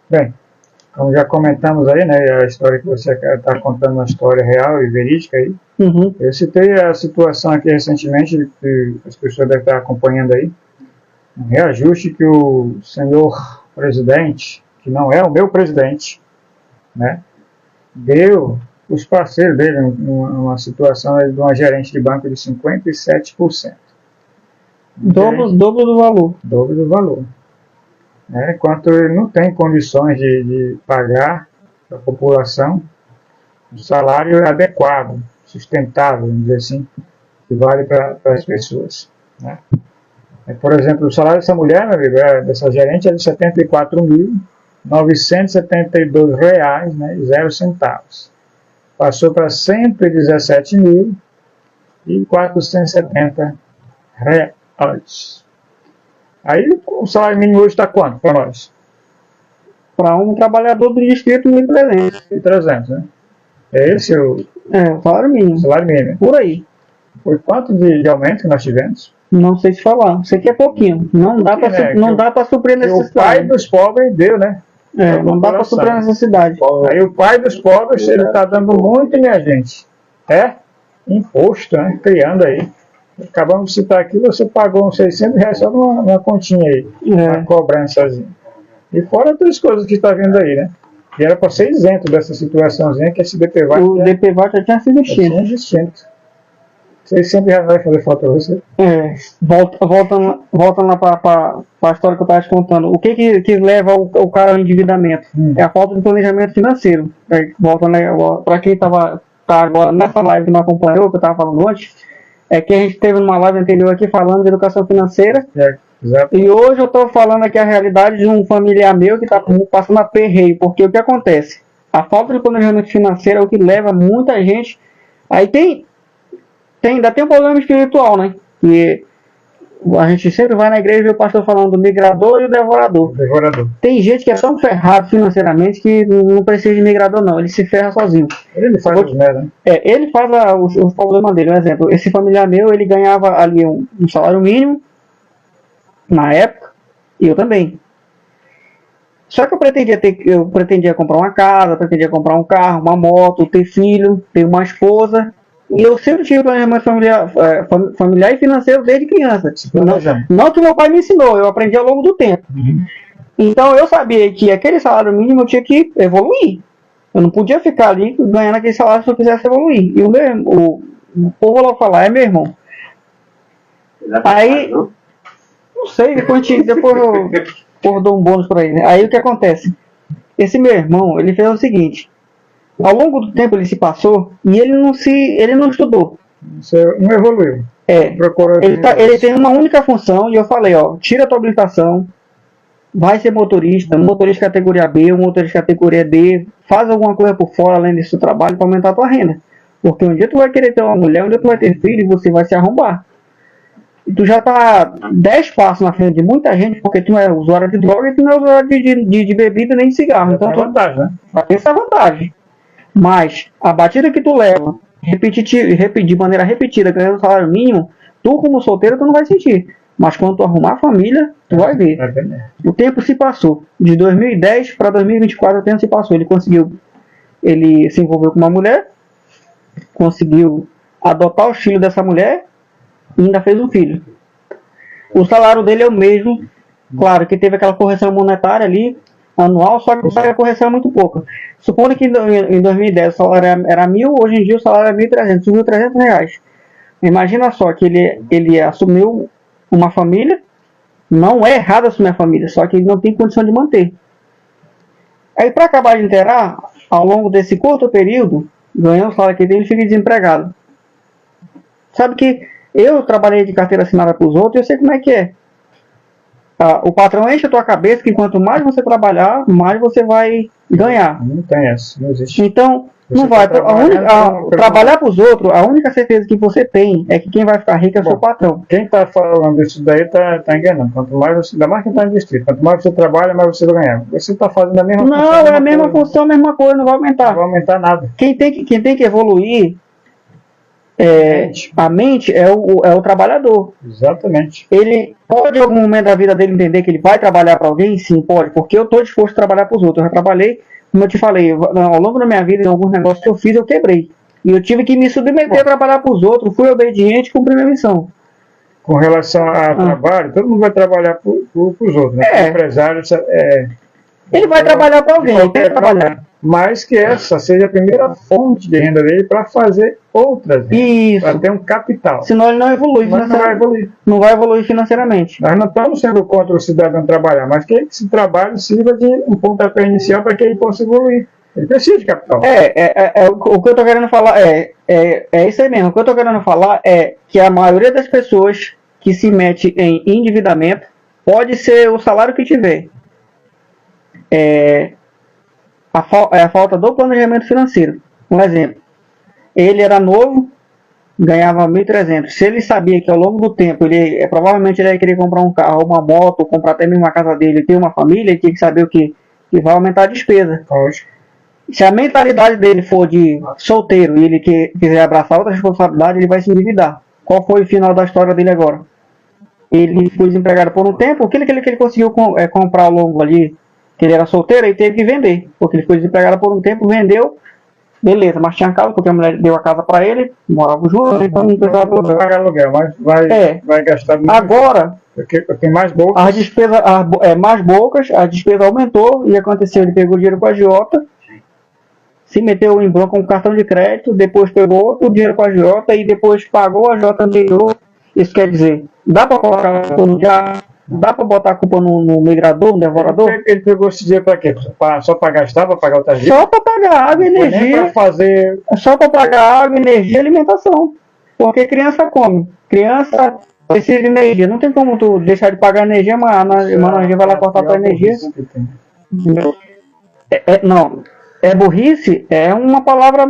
Bem, como já comentamos aí, né, a história que você está contando, uma história real e verídica aí. Uhum. Eu citei a situação aqui recentemente, que as pessoas devem estar acompanhando aí, um reajuste que o senhor presidente, que não é o meu presidente, né, deu os parceiros dele uma situação de uma gerente de banco de 57%. Dobro do valor. Dobro do valor. Né? Enquanto ele não tem condições de pagar para a população um salário adequado, sustentável, vamos dizer assim, que vale para as pessoas. Né? Por exemplo, o salário dessa mulher, meu amigo, dessa gerente, é de R$ 74.972, né, e 0 centavos. Passou para R$ 117.470. Aí o salário mínimo hoje está quanto para nós? Para um trabalhador do distrito, 1.300. 1.300, né? É esse o salário mínimo. Salário mínimo. Por aí. Por quanto de aumento que nós tivemos? Não sei se falar. Sei que é pouquinho. Não dá para suprir a necessidade. O pai dos pobres deu, né? Não dá para suprir a necessidade. Aí o pai dos pobres, ele está dando muito, minha gente. Imposto, né? Criando aí. Acabamos de citar aqui, você pagou uns R$600 só numa continha aí. Uma cobrançazinha. E fora outras coisas que está vindo aí, né? E era para ser isento dessa situaçãozinha que esse DPVAT... O DPVAT já tinha sido extinto. R$600 vai fazer falta para você. Voltando lá para a história que eu estava te contando. O que leva o cara ao endividamento? É a falta de planejamento financeiro. Voltando para quem tá agora nessa live que não acompanhou, que eu estava falando antes, é que a gente teve uma live anterior aqui falando de educação financeira. Exato. E hoje eu estou falando aqui a realidade de um familiar meu que está passando aperreio. Porque o que acontece? A falta de planejamento financeiro é o que leva muita gente. Aí ainda tem um problema espiritual, né? Que a gente sempre vai na igreja e o pastor falando do migrador e o devorador. Tem gente que é tão ferrado financeiramente que não precisa de migrador, não. Ele se ferra sozinho. Ele faz os merda, né? Ele faz os problemas dele. Um exemplo, esse familiar meu, ele ganhava ali um salário mínimo na época, e eu também. Só que eu pretendia comprar uma casa, pretendia comprar um carro, uma moto, ter filho, ter uma esposa. E eu sempre tive planejamento familiar e financeiro desde criança. Não que meu pai me ensinou, eu aprendi ao longo do tempo. Então eu sabia que aquele salário mínimo eu tinha que evoluir. Eu não podia ficar ali ganhando aquele salário se eu quisesse evoluir. E o povo logo falar, meu irmão. Aí, não sei, depois eu dou um bônus para ele. Aí o que acontece? Esse meu irmão, ele fez o seguinte. Ao longo do tempo ele se passou e ele não estudou. Você não evoluiu. Ele tem uma única função e eu falei, tira a tua habilitação, vai ser motorista categoria B, motorista categoria D, faz alguma coisa por fora além desse trabalho para aumentar a tua renda. Porque um dia tu vai querer ter uma mulher, um dia tu vai ter filho e você vai se arrombar. E tu já tá 10 passos na frente de muita gente, porque tu não é usuário de droga e tu não é usuário de bebida nem de cigarro. Então tu vantagem, né? Essa é a vantagem. Mas a batida que tu leva, de maneira repetida, ganhando salário mínimo, tu como solteiro tu não vai sentir. Mas quando tu arrumar a família, tu vai ver. O tempo se passou. De 2010 para 2024 o tempo se passou. Ele se envolveu com uma mulher, conseguiu adotar o filho dessa mulher e ainda fez um filho. O salário dele é o mesmo. Claro que teve aquela correção monetária ali, anual, só que a correção é muito pouca. Supondo que em 2010 o salário era 1.000, hoje em dia o salário é 1.300, subiu R$300. Imagina só que ele assumiu uma família, não é errado assumir a família, só que ele não tem condição de manter. Aí para acabar de inteirar, ao longo desse curto período, ganhou o salário que ele fica desempregado. Sabe que eu trabalhei de carteira assinada para os outros e eu sei como é que é. O patrão enche a tua cabeça que quanto mais você trabalhar, mais você vai ganhar. Não tem essa, não existe. Então, não vai. Trabalhar para os outros, a única certeza que você tem é que quem vai ficar rico é o seu patrão. Quem está falando isso daí está enganando. Quanto mais você, ainda mais quem está investindo, quanto mais você trabalha, mais você vai ganhar. Você está fazendo a mesma função. Não, é a mesma função, a mesma coisa, não vai aumentar. Não vai aumentar nada. Quem tem que evoluir A mente é o trabalhado. Exatamente. Ele pode, em algum momento da vida dele, entender que ele vai trabalhar para alguém? Sim, pode, porque eu estou disposto a trabalhar para os outros. Eu já trabalhei, como eu te falei, ao longo da minha vida, em alguns negócios que eu fiz, eu quebrei. E eu tive que me submeter a trabalhar para os outros. Fui obediente e cumpri minha missão. Com relação a trabalho, todo mundo vai trabalhar para os outros, né? O empresário ele vai trabalhar para alguém, ele quer trabalhar. Mas que essa seja a primeira fonte de renda dele para fazer outras. Para ter um capital. Senão ele não evolui financeiramente. Não vai evoluir financeiramente. Nós não estamos sendo contra o cidadão trabalhar, mas que esse trabalho sirva de um pontapé inicial para que ele possa evoluir. Ele precisa de capital. O que eu estou querendo falar é isso aí mesmo. O que eu estou querendo falar é que a maioria das pessoas que se mete em endividamento pode ser o salário que tiver. A falta do planejamento financeiro. Um exemplo. Ele era novo, ganhava 1.300. Se ele sabia que ao longo do tempo, provavelmente ele ia querer comprar um carro, uma moto, comprar até mesmo uma casa dele, ter uma família, ele tinha que saber que vai aumentar a despesa. Se a mentalidade dele for de solteiro e ele quiser abraçar outra responsabilidade, ele vai se endividar. Qual foi o final da história dele agora? Ele foi desempregado por um tempo. O que ele conseguiu comprar ao longo ali, que ele era solteiro, ele teve que vender. Porque ele foi desempregado por um tempo, vendeu, beleza, mas tinha casa, porque a mulher deu a casa para ele, morava junto, então não precisava pagar aluguel, mas vai gastar muito. Agora, tem mais bocas. As despesas, mais bocas, a despesa aumentou, e aconteceu, ele pegou dinheiro com a agiota, se meteu em banco com cartão de crédito, depois pegou outro dinheiro com a agiota e depois pagou a agiota anterior. Isso quer dizer, dá para colocar dá para botar a culpa no migrador, no devorador? Ele pegou esse dinheiro para quê? Só para gastar, para pagar o tarjeta? Só para pagar água e energia. Só para pagar água, energia e alimentação. Porque criança come. Criança precisa de energia. Não tem como tu deixar de pagar energia, mas a energia vai lá cortar a tua energia. Não. Burrice é uma palavra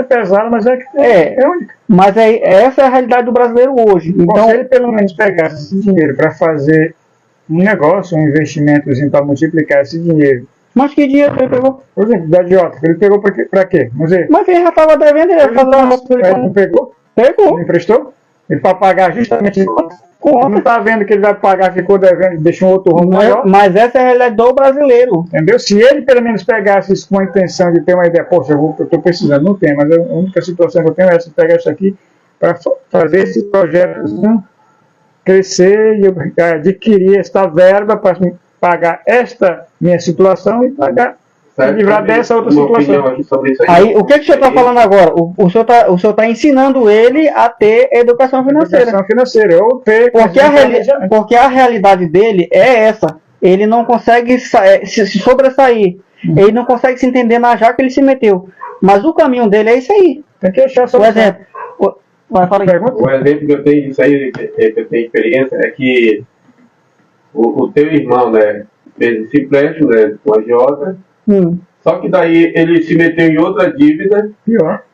pesada, mas é única. Mas essa é a realidade do brasileiro hoje. Então, se ele pelo menos pegasse esse dinheiro para fazer um negócio, um investimentozinho para multiplicar esse dinheiro. Mas que dinheiro ele pegou? Por exemplo, da agiota. Ele pegou para quê? Mas ele já estava devendo, ele ia fazer uma coisa. Ele não pegou? Pegou. Ele emprestou? Ele para pagar justamente isso. Não está vendo que ele vai pagar, ficou devendo, deixa um outro rumo maior. Mas essa é a realidade do brasileiro. Entendeu? Se ele pelo menos pegasse isso com a intenção de ter uma ideia, poxa, eu estou precisando, não tem, mas a única situação que eu tenho é essa, pegar isso aqui para fazer esse projeto crescer e adquirir esta verba para pagar esta minha situação e pagar. Livrar dessa outra situação. Aí, o que o senhor está falando agora? O senhor está ensinando ele a ter educação financeira. Educação financeira, porque a realidade dele é essa. Ele não consegue se sobressair. Ele não consegue se entender na jaca que ele se meteu. Mas o caminho dele é isso aí. Tem que achar só. Por exemplo, o exemplo que eu tenho disso aí, que eu tenho experiência, é que o teu irmão, né, fez esse empréstimo, né, com a agiota. Só que daí ele se meteu em outra dívida,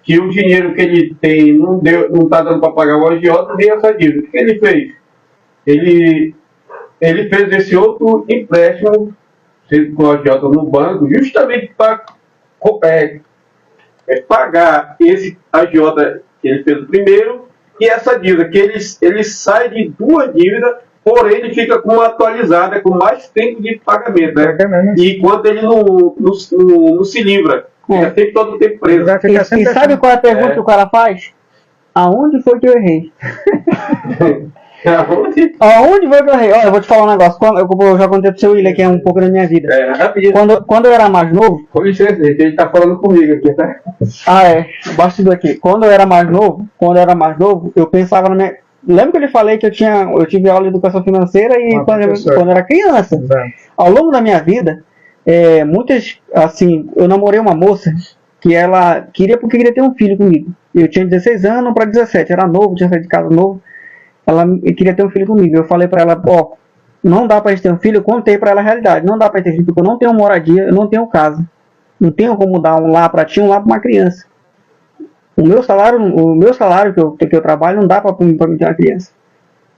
que o dinheiro que ele tem não está dando para pagar o agiota nem essa dívida. O que ele fez? Ele fez esse outro empréstimo com o agiota no banco, justamente para pagar esse agiota que ele fez primeiro e essa dívida, que ele sai de duas dívidas. Porém, ele fica com uma atualizada, com mais tempo de pagamento, né? E enquanto ele não se livra, fica sempre todo o tempo preso. E sabe qual é a pergunta que o cara faz? Aonde foi que eu errei? Aonde foi que eu errei? Olha, eu vou te falar um negócio. Eu já contei pro seu William, que é um pouco da minha vida. Quando eu era mais novo... Com licença, ele tá falando comigo aqui, tá? Bastidor aqui. Quando eu era mais novo, eu pensava na minha... Lembra que eu lhe falei que eu tive aula de educação financeira e quando eu era criança. Exato. Ao longo da minha vida, eu namorei uma moça que ela queria ter um filho comigo. Eu tinha 16 anos para 17, era novo, tinha saído de casa novo. Ela queria ter um filho comigo. Eu falei para ela, não dá pra gente ter um filho. Eu contei para ela a realidade. Não dá pra ter filho porque eu não tenho moradia, eu não tenho casa. Não tenho como dar um lar para ti, um lar para uma criança. O meu salário que eu trabalho não dá para me ter uma criança.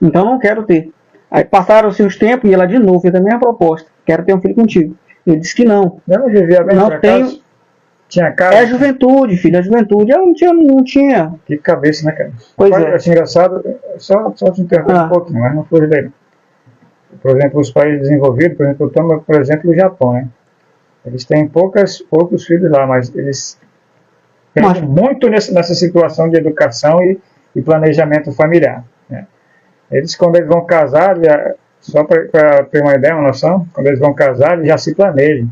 Então não quero ter. Aí passaram-se os tempos e ela de novo fez a mesma proposta. Quero ter um filho contigo. Eu disse que não. Eu não vivia bem não tenho. Tinha casa. É a juventude, filho, a juventude. Eu não tinha. Que cabeça, né, cara? Pois Olha, é. acho engraçado, só te interromper um pouquinho, mas não foi daí. Por exemplo, os países desenvolvidos, por exemplo, eu tomo, por exemplo, o Japão, né? Eles têm poucos filhos lá, mas eles pensam muito nessa situação de educação e planejamento familiar, né? Eles, quando eles vão casar, só para ter uma ideia, uma noção, quando eles vão casar, eles já se planejam.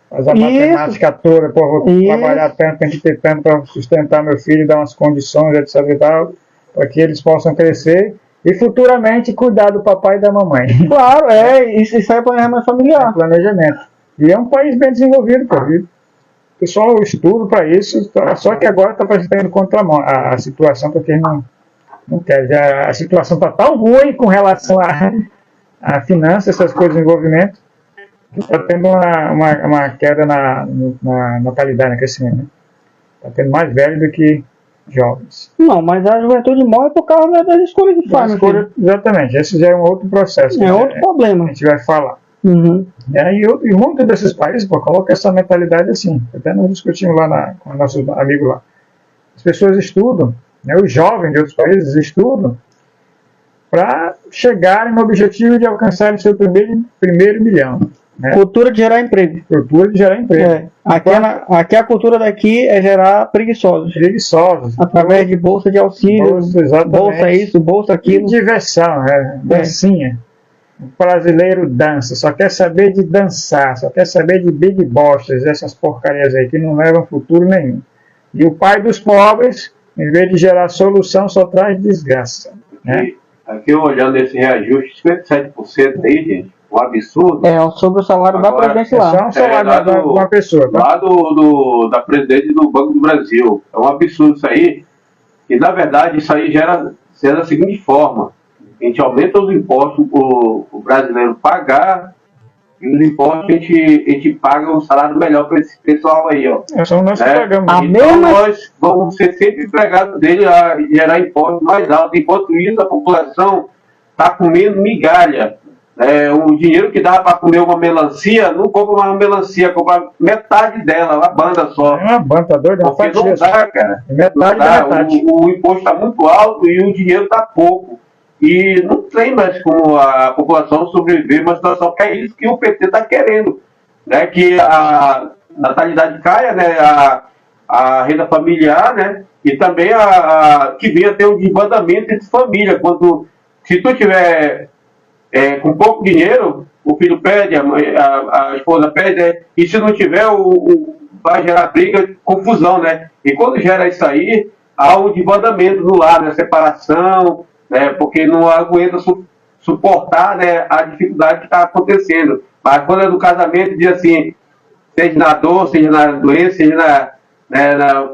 Faz a matemática toda, vou trabalhar tanto, tem que ter tanto para sustentar meu filho, dar umas condições, etc e tal, para que eles possam crescer e futuramente cuidar do papai e da mamãe. Claro, isso é planejamento familiar. É planejamento. E é um país bem desenvolvido, cara. O pessoal estuda para isso, só que agora está indo contra a situação, porque não quer. A situação está tão ruim com relação a finanças, essas coisas de envolvimento, que está tendo uma queda na natalidade, na crescimento. Está tendo mais velho do que jovens. Não, mas a juventude morre por causa das escolhas que faz. Exatamente, esse já é um outro processo. É outro problema. A gente vai falar. Uhum. E muitos desses países colocam essa mentalidade assim. Até nós discutimos lá com nossos amigos lá. As pessoas estudam, né, os jovens de outros países estudam para chegarem no objetivo de alcançarem seu primeiro milhão. Né? Cultura de gerar emprego. Cultura de gerar emprego. Aqui a cultura daqui é gerar preguiçosos. Através de bolsa de auxílio, bolsa isso, bolsa aquilo. E diversão, dancinha. O brasileiro dança, só quer saber de dançar, só quer saber de big bostas, essas porcarias aí que não levam futuro nenhum. E o pai dos pobres, em vez de gerar solução, só traz desgraça. Né? Aqui olhando esse reajuste, 57% aí, gente, um absurdo. Sobre o salário da presidente lá. É só um salário de uma pessoa. Tá? Lá da presidente do Banco do Brasil. É um absurdo isso aí. E, na verdade, isso aí gera da seguinte forma. A gente aumenta os impostos para o brasileiro pagar, e os impostos a gente paga um salário melhor para esse pessoal aí, ó. São nós que pagamos. Então nós vamos ser sempre empregados dele a gerar impostos mais altos. Enquanto isso, a população está comendo migalha. O dinheiro que dava para comer uma melancia, não compra uma melancia, compra metade dela, uma banda só. Uma banda doida, porque não dá, cara. Metade. O imposto está muito alto e o dinheiro está pouco. E não tem mais como a população sobreviver uma situação que é isso que o PT está querendo, né? Que a natalidade caia, né? A renda familiar, né? E também que venha ter um desbandamento entre família. Se tu tiver com pouco dinheiro, o filho pede, a esposa pede, e se não tiver, vai gerar briga, confusão, né? E quando gera isso aí, há um desbandamento no lar, né? Separação, porque não aguenta suportar, né, a dificuldade que está acontecendo. Mas quando é do casamento, diz assim, seja na dor, seja na doença, seja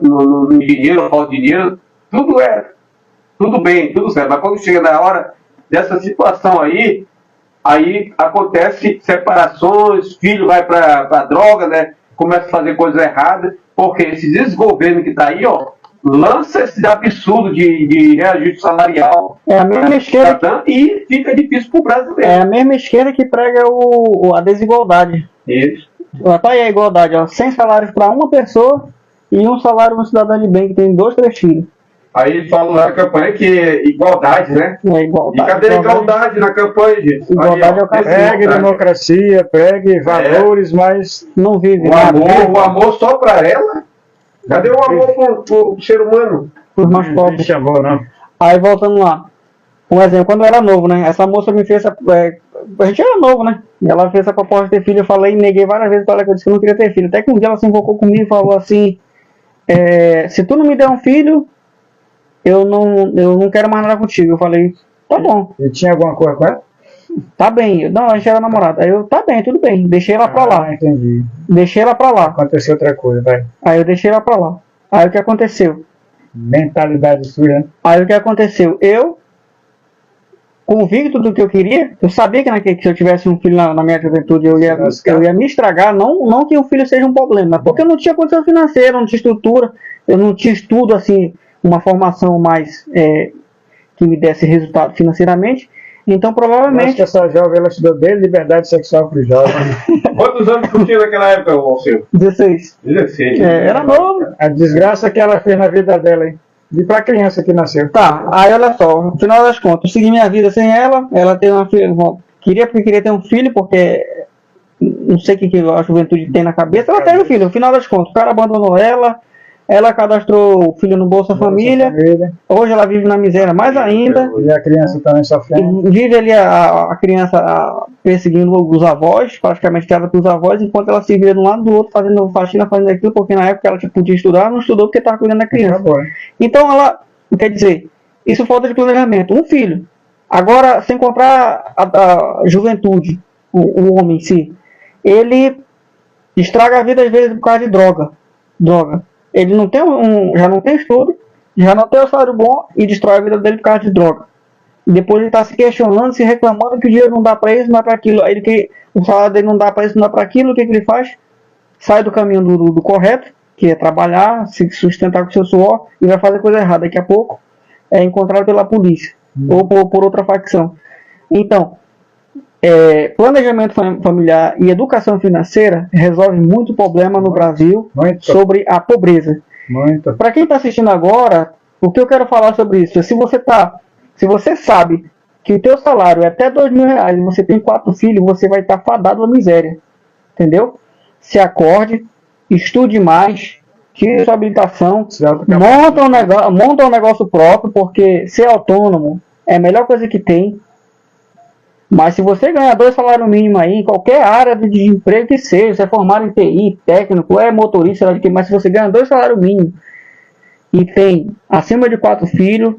no dinheiro, falta de dinheiro, tudo bem, tudo certo. Mas quando chega na hora dessa situação aí acontece separações, filho vai para droga, né, começa a fazer coisas erradas, porque esse desgoverno que está aí, ó, lança esse absurdo de reajuste salarial. É a mesma esquerda e fica difícil para o brasileiro. É a mesma esquerda que prega a desigualdade. Isso. Tá aí a igualdade, ó, 100 salários para uma pessoa e um salário para um cidadão de bem que tem 2, 3 filhos. Aí eles falam na campanha que é igualdade, né? Igualdade. E cadê a igualdade na campanha, gente? Igualdade é o caso. Pregue democracia, pregue valores, mas não vive. O amor só para ela? Cadê o amor pro ser humano? Os mais pobres. Amor, não. Aí voltando lá. Um exemplo, quando eu era novo, né? Essa moça me fez a gente era novo, né? E ela fez a proposta de ter filho. Eu falei, neguei várias vezes para ela que eu disse que eu não queria ter filho. Até que um dia ela se invocou comigo e falou assim: se tu não me der um filho, eu não quero mais nada contigo. Eu falei, tá bom. E tinha alguma coisa com ela? Tá bem. Não, a gente era namorada. Aí eu, tá bem, tudo bem. Deixei ela pra lá. Entendi. Deixei ela pra lá. Aconteceu outra coisa, vai. Aí eu deixei ela pra lá. Aí o que aconteceu? Mentalidade sua, né? Aí o que aconteceu? Eu, convicto do que eu queria, eu sabia que se eu tivesse um filho na minha juventude, eu ia me estragar. Não que o filho seja um problema, porque eu não tinha condição financeira, não tinha estrutura, eu não tinha estudo, assim, uma formação mais que me desse resultado financeiramente. Então, Acho provavelmente... que essa jovem, ela estudou desde liberdade sexual para os jovens. Quantos anos tu tinha naquela época, Alceu? 16. 16. Era novo. A desgraça que ela fez na vida dela, hein? E para a criança que nasceu. Tá, aí olha só, no final das contas, eu segui minha vida sem ela, ela tem uma filha, queria ter um filho, porque não sei o que a juventude tem na cabeça, ela teve um filho, no final das contas, o cara abandonou ela cadastrou o filho no Bolsa Família, hoje ela vive na miséria mais ainda, E a criança também sofrendo. vive ali a criança perseguindo os avós, praticamente criada pelos avós, enquanto ela se vira de um lado do outro, fazendo faxina, fazendo aquilo, porque na época ela podia estudar, não estudou porque estava cuidando da criança. Então ela, quer dizer, isso falta de planejamento. Um filho. Agora, sem comprar a juventude, o homem em si, ele estraga a vida às vezes por causa de droga. Ele não tem já não tem estudo, já não tem um salário bom e destrói a vida dele por causa de droga. E depois ele está se questionando, se reclamando que o dinheiro não dá para isso, não dá para aquilo. Aí o salário dele não dá para isso, não dá para aquilo. O que ele faz? Sai do caminho do correto, que é trabalhar, se sustentar com seu suor, e vai fazer coisa errada. Daqui a pouco é encontrado pela polícia ou por outra facção. Então, planejamento familiar e educação financeira resolve muito problema no Brasil sobre a pobreza. Para quem está assistindo agora, o que eu quero falar sobre isso é se você sabe que o teu salário é até R$2.000 e você tem 4 filhos, você vai estar fadado à miséria. Entendeu? Se acorde, estude mais, tire sua habilitação, monta um negócio próprio, porque ser autônomo é a melhor coisa que tem. Mas se você ganhar 2 salários mínimos aí, em qualquer área de emprego que seja, você é formado em TI, técnico, motorista, mas se você ganha 2 salários mínimos e tem acima de 4 filhos,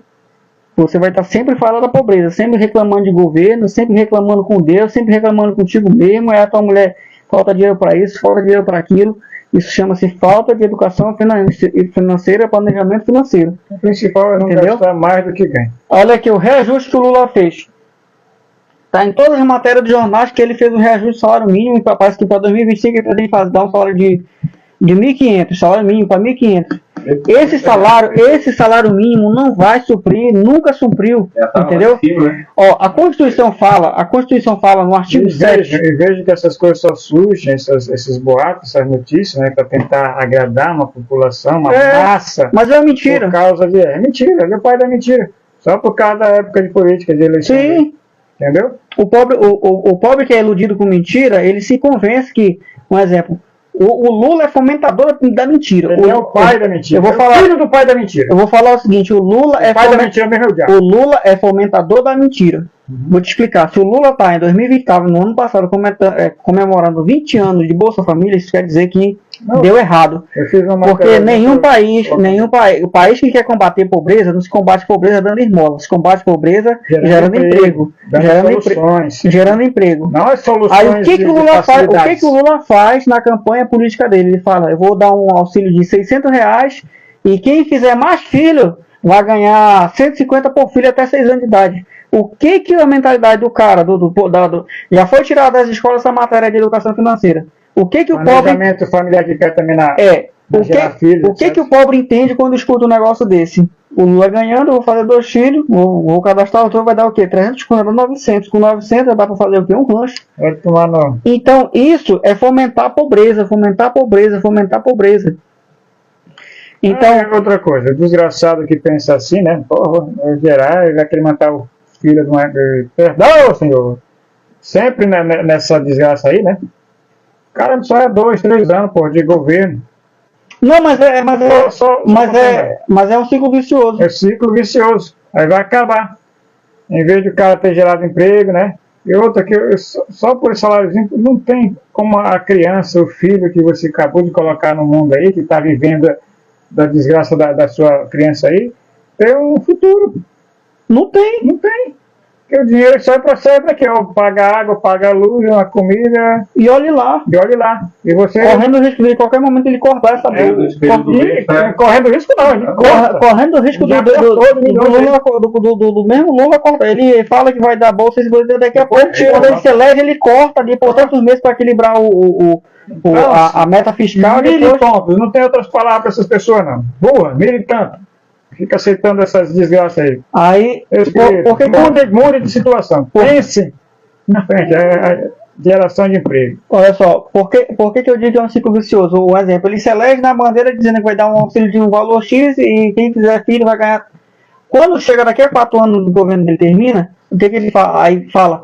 você vai estar sempre falando da pobreza, sempre reclamando de governo, sempre reclamando com Deus, sempre reclamando contigo mesmo. A tua mulher falta dinheiro para isso, falta dinheiro para aquilo. Isso chama-se falta de educação financeira, planejamento financeiro. O principal é não gastar mais do que ganha. Olha aqui, o reajuste que o Lula fez. Está em todas as matérias de jornais que ele fez um reajuste do salário mínimo, e parece que para 2025 ele pretende dar um salário de 1.500, salário mínimo para 1.500. Esse salário mínimo não vai suprir, nunca supriu, entendeu? Ó, a Constituição fala no artigo 7. Eu vejo que essas coisas só surgem, esses boatos, essas notícias, né, para tentar agradar uma população, uma massa. Mas é mentira. Por causa de... É mentira, é o pai da mentira. Só por causa da época de política, de eleição. Sim. Entendeu? O pobre que é iludido com mentira, ele se convence que, um exemplo, o Lula é fomentador da mentira. Ele é o pai da mentira. Filho do pai da mentira. Eu vou falar o seguinte, o Lula é fomentador da mentira. Vou te explicar. Se o Lula está em 2020, no ano passado, comemorando 20 anos de Bolsa Família, isso quer dizer que deu errado. Porque o país que quer combater pobreza, não se combate pobreza dando esmola, se combate pobreza gerando emprego. Gerando emprego. Não é soluções. Aí o que o Lula faz na campanha política dele? Ele fala, eu vou dar um auxílio de R$600 e quem fizer mais filho vai ganhar 150 por filho até 6 anos de idade. O que a mentalidade do cara, já foi tirada das escolas essa matéria de educação financeira. O que o pobre... familiar que quer também o que o pobre entende quando escuta um negócio desse? O Lula ganhando, eu vou fazer 2 filhos, vou cadastrar o outro, vai dar o quê? 300, com 900. Com 900 dá para fazer o quê? Um lanche. Vai tomar não. Então, isso é fomentar a pobreza. Então, outra coisa, o desgraçado que pensa assim, né? Porra, gerar, vai querer matar o filho de uma... Perdão, senhor. Sempre nessa desgraça aí, né? O cara só é 2, 3 anos, porra, de governo. Não, mas é um ciclo vicioso. É um ciclo vicioso. Aí vai acabar. Em vez de o cara ter gerado emprego, né? E outra que só por saláriozinho não tem como a criança, o filho que você acabou de colocar no mundo aí, que está vivendo da desgraça da sua criança aí, ter um futuro. Não tem. Porque o dinheiro só é para quê? Pagar água, pagar luz, uma comida. E olhe lá. E você... Correndo o risco de qualquer momento ele cortar essa bola. Correndo risco não, ele corta. Correndo o risco do mesmo Lula cortar. Ele fala que vai dar bolsa, daqui a pouco, quando ele se elege, ele corta de por tantos meses para equilibrar a meta fiscal. Militantes, não tem outras palavras para essas pessoas não. Boa, militante. Fica aceitando essas desgraças aí. Aí, porque muda de situação. Pense na frente, a geração de emprego. Olha só, por que eu digo que é um ciclo vicioso? Um exemplo, ele se elege na bandeira dizendo que vai dar um auxílio de um valor X e quem fizer filho vai ganhar. Quando chega daqui a 4 anos do governo dele termina, o que ele fala? Aí fala,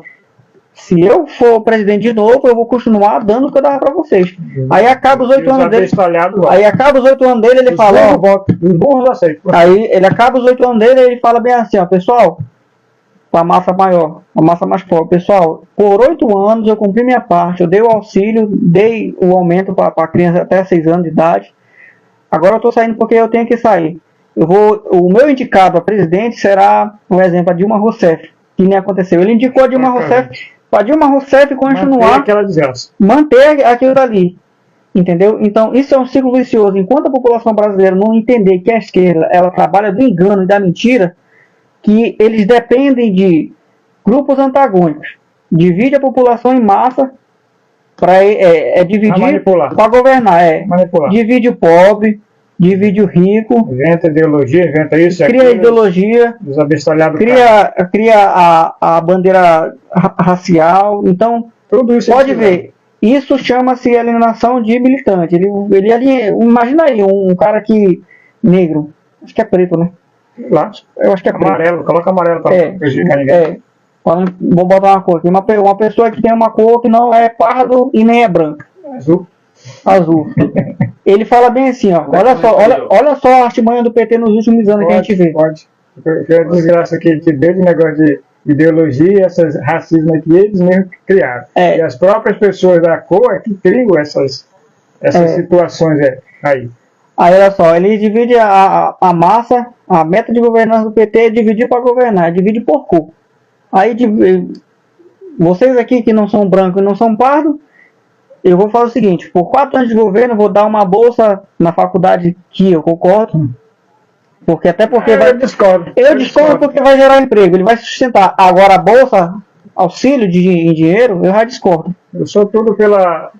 se eu for presidente de novo, eu vou continuar dando o que eu dava para vocês. Aí acaba os 8 anos dele. Aí acaba os 8 anos dele, ele fala, aí ele acaba os 8 anos dele e ele fala bem assim, ó, pessoal, com a massa maior, a massa mais pobre, pessoal, por 8 anos eu cumpri minha parte, eu dei o auxílio, dei o aumento para a criança até 6 anos de idade. Agora eu estou saindo porque eu tenho que sair. O meu indicado a presidente será, por exemplo, a Dilma Rousseff, que nem aconteceu. Ele indicou a Dilma Rousseff para a Dilma Rousseff continuar, manter aquilo dali, entendeu? Então isso é um ciclo vicioso. Enquanto a população brasileira não entender que a esquerda ela trabalha do engano e da mentira, que eles dependem de grupos antagônicos, divide a população em massa para dividir para governar, divide o pobre, divide o rico, inventa ideologia, inventa isso, cria aquilo, ideologia, cria a bandeira racial. Então, tudo isso pode ver, isso chama-se alienação de militante. Imagina aí um cara que negro, acho que é preto, né? Lá, eu acho que é amarelo, coloca amarelo para prejudicar ninguém. Vou botar uma cor aqui, uma pessoa que tem uma cor que não é pardo e nem é branca. Azul. Ele fala bem assim, ó. Olha só a artimanha do PT nos últimos anos que a gente vê. Pode. Que é desgraça que deu de negócio de ideologia, esses racismo que eles mesmos criaram. E as próprias pessoas da cor é que criam essas situações aí. Aí olha só, ele divide a massa, a meta de governança do PT é dividir para governar, divide por cor. Aí vocês aqui que não são brancos e não são pardos, eu vou fazer o seguinte, por 4 anos de governo eu vou dar uma bolsa na faculdade que eu concordo, porque eu discordo. Eu discordo porque vai gerar emprego, ele vai sustentar. Agora a bolsa, auxílio em dinheiro, eu já discordo. Eu sou tudo pela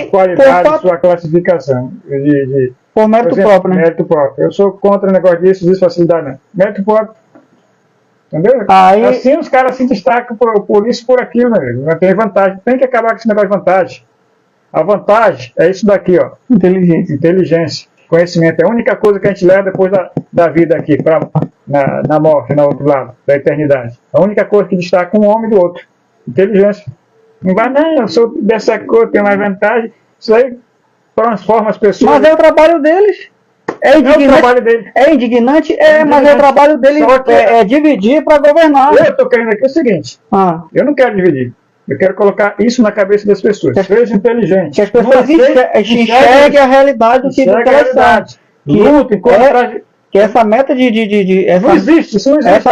qualidade da sua classificação. Por mérito próprio, né? Mérito próprio. Eu sou contra o negócio disso, facilidade, né? Mérito próprio. Entendeu? Assim os caras se destacam por isso, por aquilo, né? Não tem vantagem. Tem que acabar com esse negócio de vantagem. A vantagem é isso daqui, ó. Inteligência. Conhecimento. É a única coisa que a gente leva depois da vida aqui, na morte, no outro lado, da eternidade. A única coisa que destaca um homem do outro. Inteligência. Não vai, não, eu sou dessa cor, tenho mais vantagem. Isso aí transforma as pessoas. Mas é o trabalho deles. É indignante, mas é o trabalho deles. É dividir para governar. Eu estou querendo aqui o seguinte. Eu não quero dividir. Eu quero colocar isso na cabeça das pessoas. Seja inteligente. Que as pessoas enxerguem a realidade do que elas são. Lutem contra... Que essa meta não existe, isso não existe.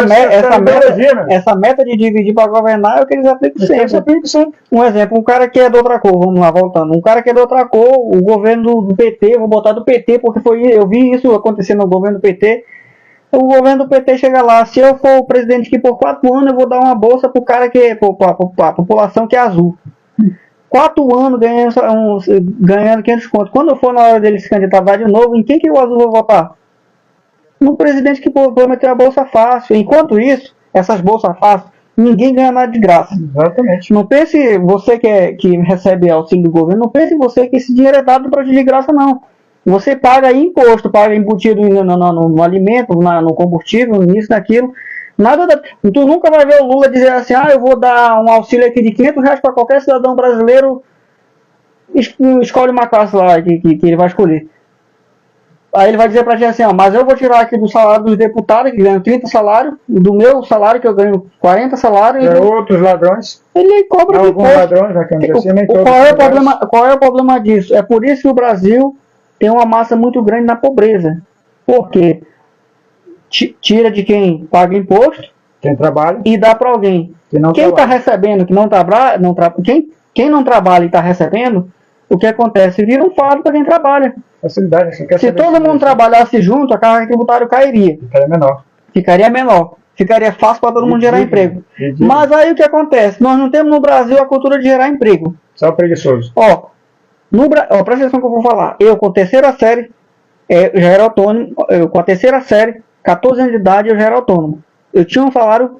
Essa meta de dividir para governar é o que eles aplicam sempre. Um exemplo, um cara que é de outra cor, vamos lá, voltando. Um cara que é de outra cor, o governo do PT, vou botar do PT, porque eu vi isso acontecer no governo do PT. O governo do PT chega lá, se eu for o presidente aqui por 4 anos, eu vou dar uma bolsa pro cara para a população que é azul. 4 anos ganhando 500 contos. Quando for na hora dele se candidatar de novo, em quem que o azul vai votar? No presidente que prometeu a bolsa fácil. Enquanto isso, essas bolsas fáceis, ninguém ganha nada de graça. Exatamente. Não pense você que recebe auxílio do governo, não pense você que esse dinheiro é dado para de graça, não. Você paga imposto, paga embutido no alimento, no combustível, nisso, naquilo. Nada tu nunca vai ver o Lula dizer assim, eu vou dar um auxílio aqui de R$500 para qualquer cidadão brasileiro, escolhe uma classe lá que ele vai escolher. Aí ele vai dizer pra gente assim, mas eu vou tirar aqui do salário dos deputados, que ganham 30 salários, do meu salário, que eu ganho 40 salários. Outros ladrões. Ele cobra alguns ladrões, qual é o problema disso? É por isso que o Brasil tem uma massa muito grande na pobreza. Por quê? Tira de quem paga imposto, quem trabalha, e dá para alguém. Quem está recebendo, que quem não trabalha e está recebendo, o que acontece? Vira um fardo para quem trabalha. Facilidade. Se todo mundo trabalhasse junto, a carga tributária cairia. Ficaria menor. Ficaria fácil para todo mundo gerar emprego. Mas aí o que acontece? Nós não temos no Brasil a cultura de gerar emprego. Só preguiçoso. Presta atenção que eu vou falar. Eu com a terceira série, já era autônomo, com a terceira série, 14 anos de idade eu já era autônomo. Eu tinha um salário,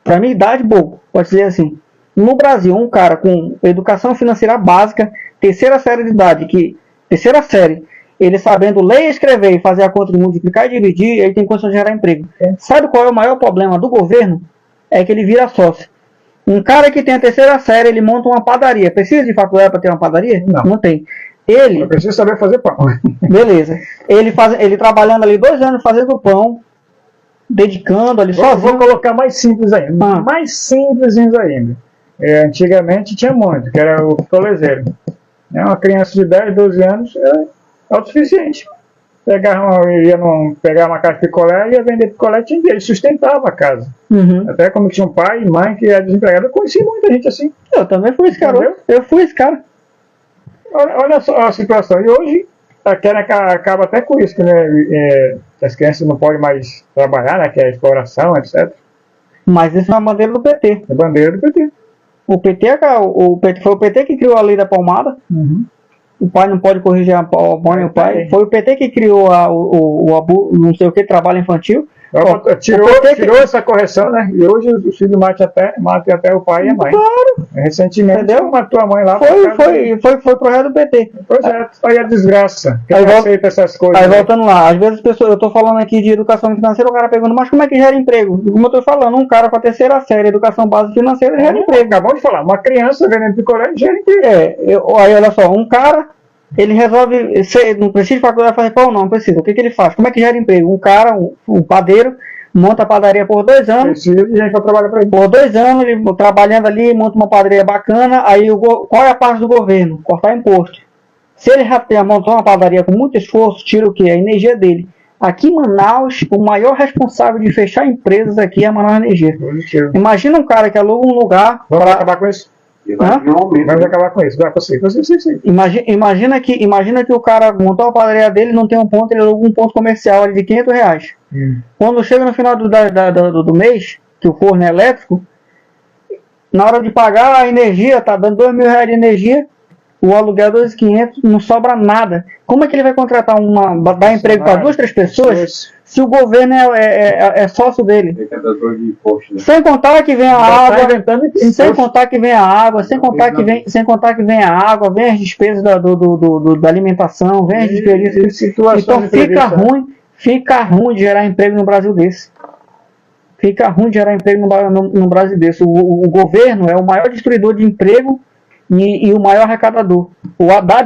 para minha idade, boa, pode dizer assim. No Brasil, um cara com educação financeira básica, terceira série de idade, terceira série, ele sabendo ler e escrever e fazer a conta de multiplicar e dividir, ele tem condição de gerar emprego. Sabe qual é o maior problema do governo? É que ele vira sócio. Um cara que tem a terceira série, ele monta uma padaria. Precisa de faculdade para ter uma padaria? Não tem. Ele precisa saber fazer pão. Beleza. Ele trabalhando ali 2 anos fazendo pão, dedicando ali sozinho. Vou colocar mais simples ainda. Mais simples ainda. Antigamente tinha muito, que era o picolezeiro. Uma criança de 10, 12 anos era autossuficiente. Ia pegar uma caixa de picolé, ia vender picolé, ele sustentava a casa. Até como tinha um pai e mãe que era desempregado, eu conheci muita gente assim. Eu também fui esse cara. Eu fui esse cara. Olha só a situação. E hoje a Kenya acaba até com isso, que as crianças não podem mais trabalhar, né, que é a exploração, etc. Mas isso é uma bandeira do PT. É bandeira do PT. Foi o PT que criou a lei da palmada. O pai não pode corrigir a mãe e o pai. Foi o PT que criou o não sei o que, trabalho infantil. Tirou essa correção, né? E hoje o filho mata até o pai e a mãe. Claro. Recentemente, entendeu? Matou a mãe lá. Foi projeto do PT. Projeto. Olha a desgraça. Quem aceita essas coisas? Aí voltando lá, às vezes eu tô falando aqui de educação financeira, o cara pergunta, mas como é que gera emprego? Como eu tô falando, um cara com a terceira série, educação básica financeira, gera emprego. Acabou de falar, uma criança vendendo picolé gera emprego. Aí olha só, um cara, ele resolve, não precisa de faculdade fazer pão, não precisa. O que ele faz? Como é que gera emprego? Um cara, um padeiro, monta a padaria por 2 anos. Precisa de gente para trabalhar para ele. Por 2 anos, ele trabalhando ali, monta uma padaria bacana. Aí qual é a parte do governo? Cortar imposto. Se ele já montou uma padaria com muito esforço, tira o quê? A energia dele. Aqui em Manaus, o maior responsável de fechar empresas aqui é a Manaus Energia. Imagina um cara que aluga um lugar. Vamos acabar com isso? Vamos acabar com isso. Vai para você. Imagina que o cara montou a padaria dele, não tem um ponto, ele aluga um ponto comercial ali de R$500. Quando chega no final do mês, que o forno é elétrico, na hora de pagar a energia, tá dando R$2.000 de energia, o aluguel é 2.500, não sobra nada. Como é que ele vai contratar dar emprego para 2, 3 pessoas se o governo é sócio dele? Sem contar que vem a água, sem contar que vem a água, sem contar que vem a água, vem as despesas da alimentação, vem as despesas. Então fica ruim de gerar emprego no Brasil desse. Fica ruim de gerar emprego no Brasil desse. O governo é o maior destruidor de emprego e o maior arrecadador.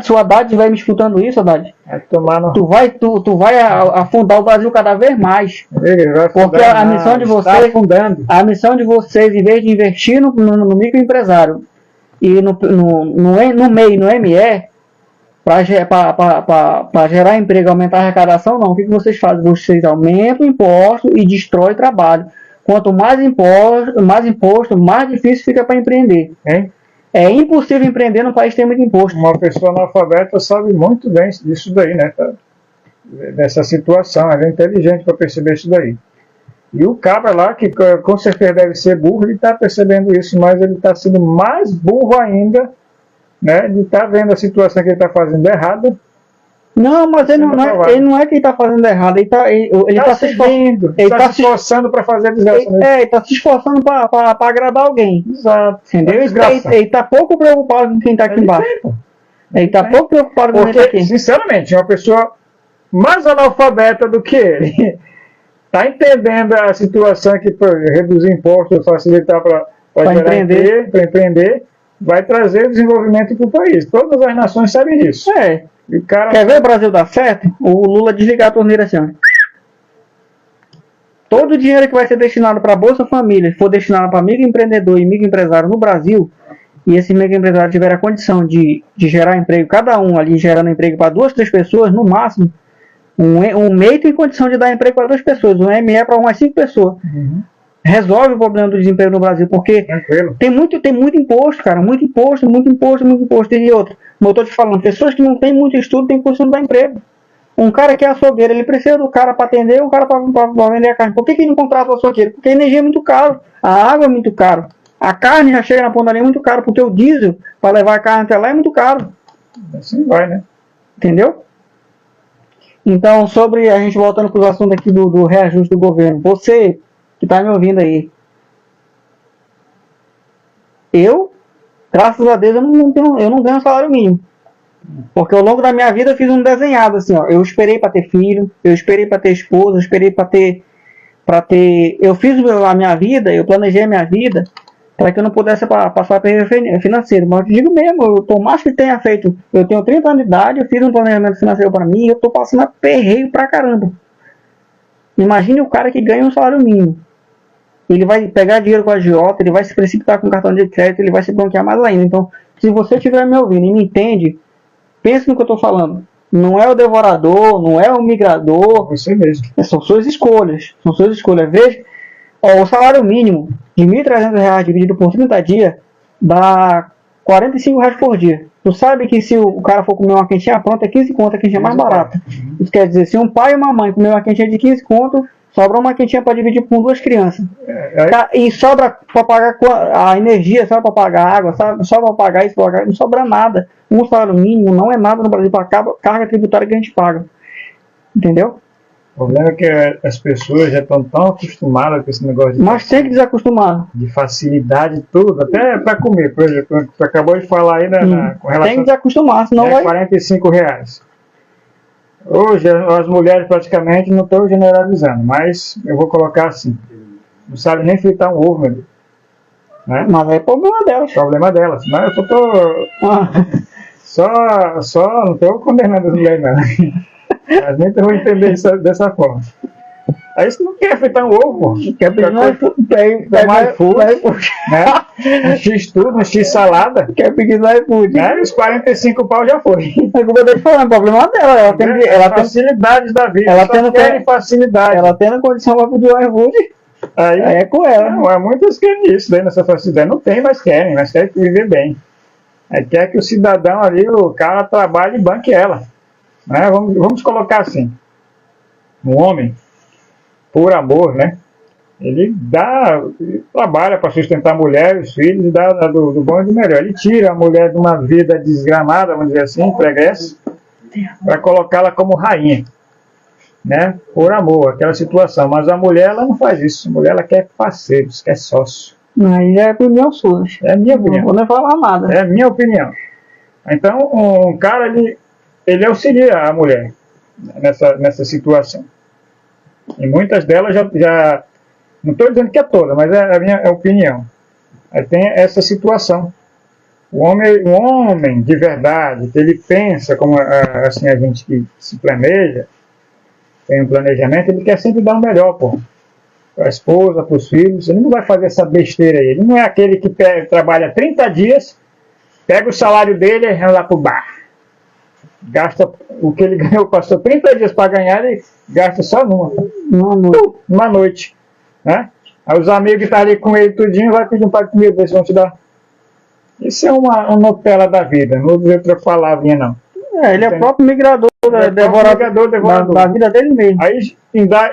Se o Haddad vai me escutando isso, Haddad, tu vai afundar o Brasil cada vez mais. Porque a missão de vocês, em vez de investir no microempresário e no MEI, no ME, para gerar emprego, aumentar a arrecadação, não. O que vocês fazem? Vocês aumentam o imposto e destrói o trabalho. Quanto mais imposto, mais difícil fica para empreender. É impossível empreender num país que tem muito imposto. Uma pessoa analfabeta sabe muito bem disso daí, né? Dessa situação, ela é inteligente para perceber isso daí. E o cabra lá, que com certeza deve ser burro, ele está percebendo isso, mas ele está sendo mais burro ainda, né? De estar vendo a situação que ele está fazendo errada. Não, mas ele não é que ele está fazendo errado, ele está se esforçando. Ele está se esforçando para fazer a desgraça. Ele está se esforçando para agradar alguém. Exato. Entendeu? Ele está pouco preocupado com quem está aqui embaixo. Ele está pouco preocupado com quem está aqui. Sinceramente, uma pessoa mais analfabeta do que ele está entendendo a situação que reduzir impostos, facilitar para empreender, vai trazer desenvolvimento para o país. Todas as nações sabem disso. Quer ver o Brasil dar certo? O Lula desligar a torneira assim, ó. Todo o dinheiro que vai ser destinado para a Bolsa Família, for destinado para microempreendedor e microempresário no Brasil, e esse microempresário tiver a condição de gerar emprego, cada um ali gerando emprego para 2, 3 pessoas, no máximo, um MEI tem condição de dar emprego para 2 pessoas, um ME para umas 5 pessoas. Resolve o problema do desemprego no Brasil, porque tem muito imposto, cara, muito imposto. E outra, como eu estou te falando, pessoas que não têm muito estudo têm condição de dar emprego. Um cara que é açougueiro, ele precisa do cara para atender, um cara para vender a carne. Por que ele não contrata o açougueiro? Porque a energia é muito caro, a água é muito caro, a carne já chega na pontaria muito caro, porque o diesel para levar a carne até lá é muito caro. Assim vai, né? Entendeu? Então, sobre a gente voltando para os assuntos aqui do reajuste do governo, você que está me ouvindo aí, eu, graças a Deus, eu não ganho salário mínimo. Porque ao longo da minha vida eu fiz um desenhado assim, ó. Eu esperei para ter filho, eu esperei para ter esposa, eu esperei para ter, eu fiz a minha vida, eu planejei a minha vida para que eu não pudesse passar perrengue financeiro. Mas eu digo mesmo, eu tô mais que tenha feito. Eu tenho 30 anos de idade, eu fiz um planejamento financeiro para mim e eu tô passando aperreio pra caramba. Imagine o cara que ganha um salário mínimo. Ele vai pegar dinheiro com a agiota, ele vai se precipitar com o cartão de crédito, ele vai se bronquear mais ainda. Então, se você estiver me ouvindo e me entende, pense no que eu estou falando. Não é o devorador, não é o migrador. Você mesmo. São suas escolhas. São suas escolhas. Veja, o salário mínimo de R$ 1.300 dividido por 30 dias dá R$ 45 por dia. Tu sabe que se o cara for comer uma quentinha pronta, é 15 conto, a quentinha mais barata. Isso quer dizer, se um pai e uma mãe comer uma quentinha de 15 conto, sobra uma quentinha para dividir com 2 crianças. E sobra para pagar a energia, sobra para pagar a água, sobra para pagar isso, não sobra nada. Um salário mínimo não é nada no Brasil para a carga tributária que a gente paga. Entendeu? O problema é que as pessoas já estão tão acostumadas com esse negócio Mas tem que desacostumar. De facilidade tudo, até para comer. Por exemplo, você acabou de falar aí com relação tem que desacostumar, senão vai... R$45. Hoje as mulheres praticamente, não estou generalizando, mas eu vou colocar assim, não sabe nem fritar um ovo, meu Deus. Né? Mas é problema delas. Problema delas. Mas eu só não estou condenando as mulheres, não. Mas nem vou entender isso dessa forma. Aí você não quer fritar um ovo, quer pedir mais iFood, né? Um X tudo, um X salada. Quer pedir no iFood. Né? Os 45 pau já foi. É como eu tô te falando, o problema dela. Ela tem facilidades da vida. Ela tendo facilidade. Ela tendo condição para pedir o iFood. Aí é com ela. Não, há muitas que querem isso daí nessa facilidade. Não tem, mas querem viver bem. Aí quer que o cidadão ali, o cara trabalhe e banque ela. Né? Vamos colocar assim. Um homem, por amor, né? Ele trabalha para sustentar a mulher, os filhos, e dá do bom e do melhor. Ele tira a mulher de uma vida desgramada, vamos dizer assim, pregressa, para colocá-la como rainha, né? Por amor, aquela situação. Mas a mulher, ela não faz isso. A mulher, ela quer parceiros, quer sócio. Aí é a opinião sua. É a minha opinião. Não vou nem falar nada. É a minha opinião. Então, um cara, ele auxilia a mulher nessa situação. E muitas delas já não estou dizendo que é toda, mas é a minha opinião. Aí tem essa situação. O homem de verdade, que ele pensa como assim, a gente que se planeja, tem um planejamento, ele quer sempre dar o melhor, pô. Para a esposa, para os filhos. Ele não vai fazer essa besteira aí. Ele não é aquele que trabalha 30 dias, pega o salário dele e vai lá pro bar. Gasta o que ele ganhou, passou 30 dias para ganhar, ele gasta só numa noite. Né? Aí os amigos que estão ali com ele tudinho vai pedir um par de comida, eles vão te dar. Isso é uma Nutella da vida, não vou dizer outra palavrinha não. Ele é o próprio migrador, devorador da vida dele mesmo. Aí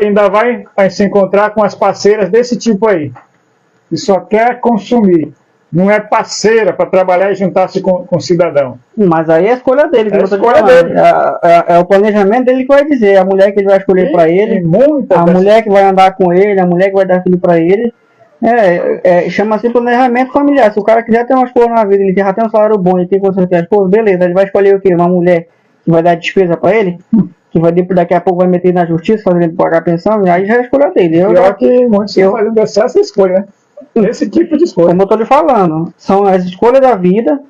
ainda vai se encontrar com as parceiras desse tipo aí, que só quer consumir. Não é parceira para trabalhar e juntar-se com o cidadão. Mas aí é a escolha dele. É a escolha dele. É o planejamento dele que vai dizer. A mulher que ele vai escolher para ele, mulher que vai andar com ele, a mulher que vai dar filho para ele. Chama-se planejamento familiar. Se o cara quiser ter uma esposa na vida, ele já tem um salário bom, ele tem condição de ter a esposa, beleza. Ele vai escolher o quê? Uma mulher que vai dar despesa para ele, que daqui a pouco vai meter na justiça, fazendo ele pagar a pensão, e aí já é a escolha dele. Pior que muitos estão fazendo essa escolha, né? Esse tipo de escolha. Como eu estou lhe falando, são as escolhas da vida.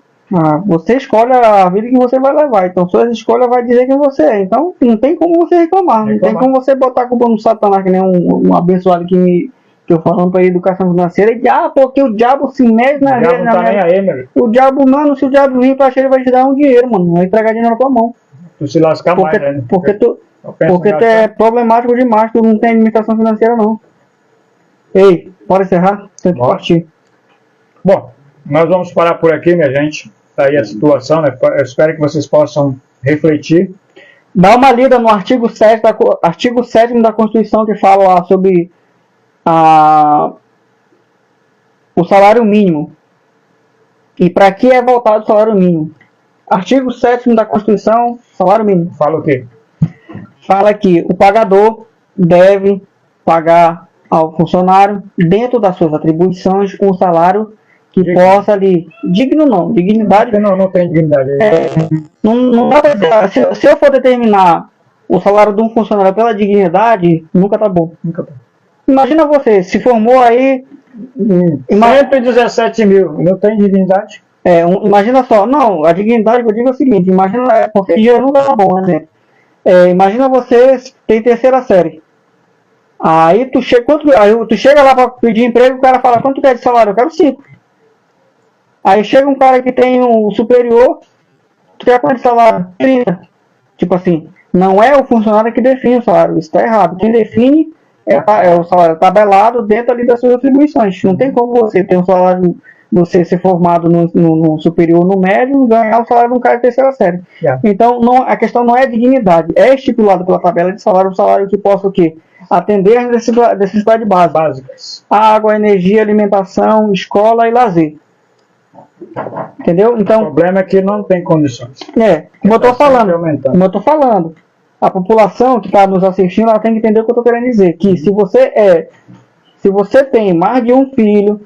Você escolhe a vida que você vai levar. Então, suas escolhas vai dizer quem você é. Então, não tem como você reclamar. Não tem como você botar a culpa no Satanás, que nem um abençoado que eu falando para educação financeira. E porque o diabo se mete na vida. Não tá nem aí, meu. O diabo, mano, se o diabo vir pra ele vai te dar um dinheiro, mano. Vai entregar dinheiro na tua mão. Tu se lascar mais, né? Porque tu é problemático demais. Tu não tem administração financeira, não. Ei, pode encerrar? Tem que partir. Bom, nós vamos parar por aqui, minha gente. Está aí a situação, né? Eu espero que vocês possam refletir. Dá uma lida no artigo 7 da Constituição, que fala lá sobre o salário mínimo. E para que é voltado o salário mínimo? Artigo 7 da Constituição, salário mínimo. Fala o quê? fala que o pagador deve pagar ao funcionário, dentro das suas atribuições, um salário que possa ali... Digno não, dignidade... Não tem dignidade. Não dá pra dizer, se eu for determinar o salário de um funcionário pela dignidade, nunca tá bom. Nunca tá. Imagina você, se formou aí... 117 mil, não tem dignidade? Imagina só, não, a dignidade que eu digo é o seguinte, imagina, porque dinheiro nunca tá bom, né? Imagina você tem terceira série. Aí tu chega lá para pedir emprego, o cara fala, quanto quer de salário? Eu quero 5. Aí chega um cara que tem um superior, tu quer quanto de salário? 30. Tipo assim, não é o funcionário que define o salário, isso está errado. Quem define é o salário tabelado dentro ali das suas atribuições. Não tem como você ter um salário, você ser formado no superior, no médio, e ganhar o salário de um cara de terceira série. Yeah. Então, a questão não é dignidade, é estipulado pela tabela de salário, um salário que possa o quê? Atender as necessidades básicas. Água, energia, alimentação, escola e lazer. Entendeu? Então, o problema é que não tem condições. Como eu estou falando, a população que está nos assistindo, ela tem que entender o que eu estou querendo dizer. Que se você tem mais de um filho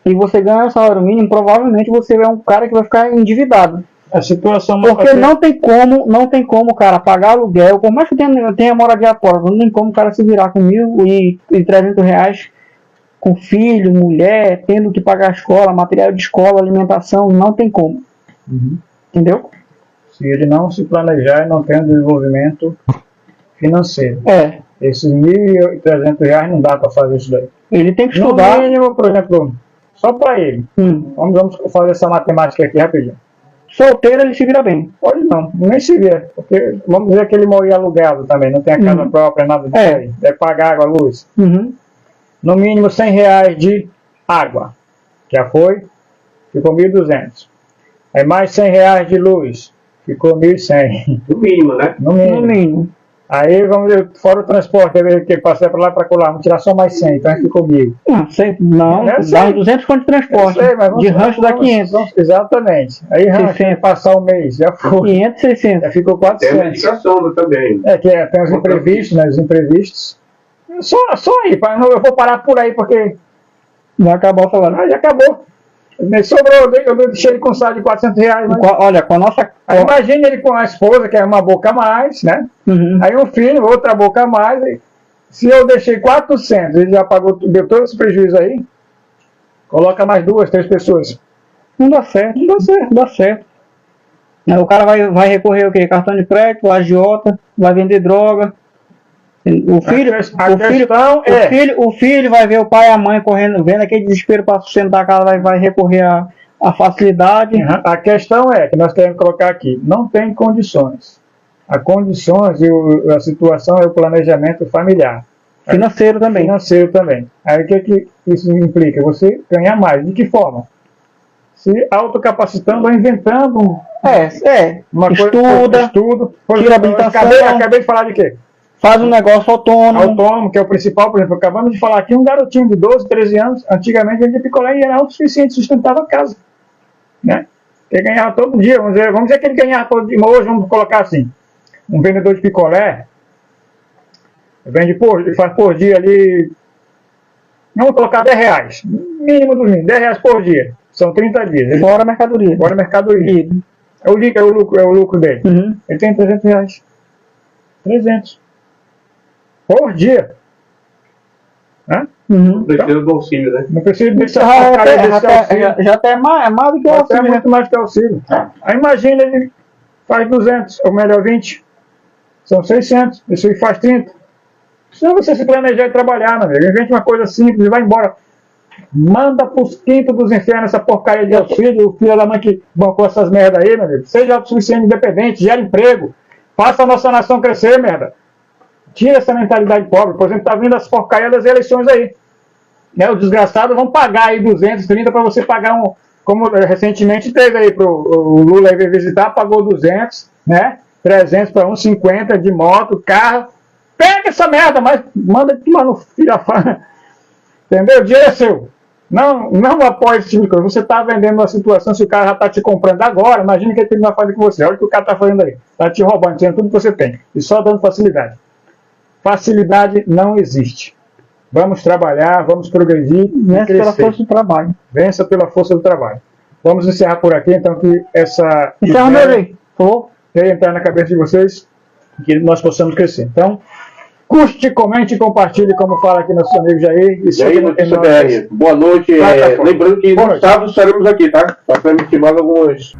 e você ganha o salário mínimo, provavelmente você é um cara que vai ficar endividado. A situação porque não tem como, cara, pagar aluguel, por mais que tenha moradia própria, não tem como o cara se virar com R$1.300 com filho, mulher, tendo que pagar a escola, material de escola, alimentação, não tem como. Entendeu? Se ele não se planejar e não tem um desenvolvimento financeiro. Esses R$1.300 não dá para fazer isso daí. Ele tem que estudar. No mínimo, por exemplo, só para ele. Vamos fazer essa matemática aqui rapidinho. Solteiro ele se vira bem. Pode não, nem se vira. Porque vamos dizer que ele moria alugado também, não tem a casa própria, nada disso aí. Deve pagar água, luz. No mínimo R$100 de água. Já foi, ficou 1.200. Aí mais R$100 de luz, ficou 1.100. No mínimo, né? No mínimo. Aí vamos ver, fora o transporte, que passei para lá para colar, vamos tirar só mais 100, então ficou 1.000. Não, dá 200 conto de transporte. De rancho dá 500. Exatamente. Aí rancho, passar um mês, já foi. 500, 600. Já ficou 400. Tem medicação também. Tem os imprevistos, né? Os imprevistos. Só aí, eu vou parar por aí, porque vai acabar o salário. Já acabou. Me sobrou, eu deixei ele com salário de R$400. Mas... Olha, com a nossa... Aí imagina ele com a esposa, que é uma boca a mais, né? Aí um filho, outra boca a mais. Se eu deixei 400, ele já pagou, deu todo esse prejuízo aí, coloca mais 2, 3 pessoas. Não dá certo. O cara vai recorrer ao quê? Cartão de crédito, agiota, vai vender droga. O filho vai ver o pai e a mãe correndo, vendo aquele desespero para sustentar a casa, vai recorrer à facilidade. A questão é que nós temos que colocar aqui, não tem condições. As condições e a situação é o planejamento familiar. Financeiro também. Aí o que isso implica? Você ganhar mais. De que forma? Se autocapacitando ou inventando uma estuda, tira habilitação. Acabei de falar de quê? Faz um negócio autônomo. Autônomo, que é o principal. Por exemplo, acabamos de falar aqui, um garotinho de 12, 13 anos, antigamente vendia picolé e era autossuficiente, sustentava a casa. Né? Ele ganhava todo dia, vamos dizer que ele ganhava todo dia, hoje vamos colocar assim, um vendedor de picolé, faz por dia ali, vamos colocar R$10, mínimo dos mínimos, R$10 por dia, são 30 dias. Fora mercadoria. É o lucro dele. Ele tem R$300. 300. Por dia. Né? Não precisa do auxílio, né? Não precisa desse auxílio. Já até é mais do que o auxílio. É muito mais que o auxílio. Aí imagina, ele faz 200, ou melhor 20. São 600. Isso aí faz 30. Precisa você se planejar e trabalhar, meu amigo. Invente uma coisa simples e vai embora. Manda pros quintos dos infernos essa porcaria de auxílio. O filho da mãe que bancou essas merda aí, meu amigo. Seja autossuficiente, independente, gera emprego. Faça a nossa nação crescer, merda. Tira essa mentalidade pobre. Por exemplo, tá vindo as porcarias das eleições aí. Né? Os desgraçados vão pagar aí 230 para você pagar como recentemente teve aí o Lula aí veio visitar, pagou 200, né? 300 para 150 de moto, carro. Pega essa merda, mas manda tomar no filho da fã. Entendeu? O dinheiro é seu. Não apoie esse tipo de coisa. Você está vendendo uma situação, se o cara já está te comprando agora, imagina o que ele vai fazer com você. Olha o que o cara está fazendo aí. Está te roubando, tirando tudo que você tem. E só dando facilidade. Facilidade não existe. Vamos trabalhar, vamos progredir. Vença pela força do trabalho. Vença pela força do trabalho. Vamos encerrar por aqui, então, que essa ideia venha entrar na cabeça de vocês, que nós possamos crescer. Então, curte, comente e compartilhe, como fala aqui nosso amigo Jair. E aí, Notícia BR. Boa noite. Lembrando que no sábado estaremos aqui, tá? Para transmitir mais alguns